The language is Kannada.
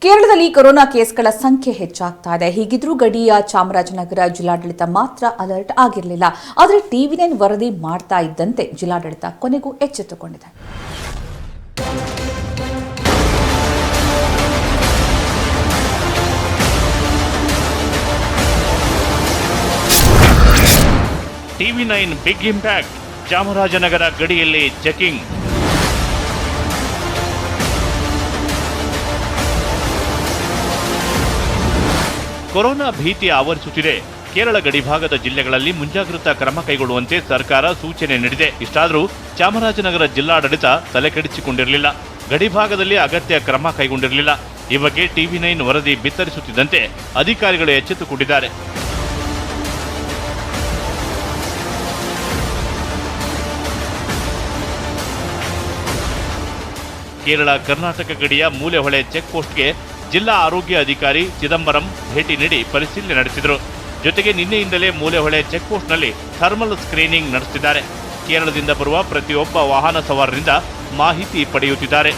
ಕೇರಳದಲ್ಲಿ ಕೊರೋನಾ ಕೇಸ್ಗಳ ಸಂಖ್ಯೆ ಹೆಚ್ಚಾಗ್ತಾ ಇದೆ. ಹೀಗಿದ್ರೂ ಗಡಿಯ ಚಾಮರಾಜನಗರ ಜಿಲ್ಲಾಡಳಿತ ಮಾತ್ರ ಅಲರ್ಟ್ ಆಗಿರಲಿಲ್ಲ. ಆದರೆ TV9 ವರದಿ ಮಾಡ್ತಾ ಇದ್ದಂತೆ ಜಿಲ್ಲಾಡಳಿತ ಕೊನೆಗೂ ಎಚ್ಚೆತ್ತುಕೊಂಡಿದೆ. TV9 big impact. ಚಾಮರಾಜನಗರ ಗಡಿಯಲ್ಲಿ ಚೆಕಿಂಗ್. ಕೊರೋನಾ ಭೀತಿ ಆವರಿಸುತ್ತಿದೆ. ಕೇರಳ ಗಡಿಭಾಗದ ಜಿಲ್ಲೆಗಳಲ್ಲಿ ಮುಂಜಾಗ್ರತಾ ಕ್ರಮ ಕೈಗೊಳ್ಳುವಂತೆ ಸರ್ಕಾರ ಸೂಚನೆ ನೀಡಿದೆ. ಇಷ್ಟಾದರೂ ಚಾಮರಾಜನಗರ ಜಿಲ್ಲಾಡಳಿತ ತಲೆಕೆಡಿಸಿಕೊಂಡಿರಲಿಲ್ಲ. ಗಡಿಭಾಗದಲ್ಲಿ ಅಗತ್ಯ ಕ್ರಮ ಕೈಗೊಂಡಿರಲಿಲ್ಲ. ಈ ಬಗ್ಗೆ TV9 ವರದಿ ಬಿತ್ತರಿಸುತ್ತಿದ್ದಂತೆ ಅಧಿಕಾರಿಗಳು ಎಚ್ಚೆತ್ತುಕೊಂಡಿದ್ದಾರೆ. ಕೇರಳ ಕರ್ನಾಟಕ ಗಡಿಯ ಮೂಲೆಹೊಳೆ ಚೆಕ್ ಪೋಸ್ಟ್ಗೆ ಜಿಲ್ಲಾ ಆರೋಗ್ಯ ಅಧಿಕಾರಿ ಚಿದಂಬರಂ ಭೇಟಿ ನೀಡಿ ಪರಿಶೀಲನೆ ನಡೆಸಿದರು. ಜೊತೆಗೆ ನಿನ್ನೆಯಿಂದಲೇ ಮೂಲೆಹೊಳೆ ಚೆಕ್ ಪೋಸ್ಟ್ನಲ್ಲಿ ಥರ್ಮಲ್ ಸ್ಕ್ರೀನಿಂಗ್ ನಡೆಸುತ್ತಿದ್ದಾರೆ. ಕೇರಳದಿಂದ ಬರುವ ಪ್ರತಿಯೊಬ್ಬ ವಾಹನ ಸವಾರರಿಂದ ಮಾಹಿತಿ ಪಡೆಯುತ್ತಿದ್ದಾರೆ.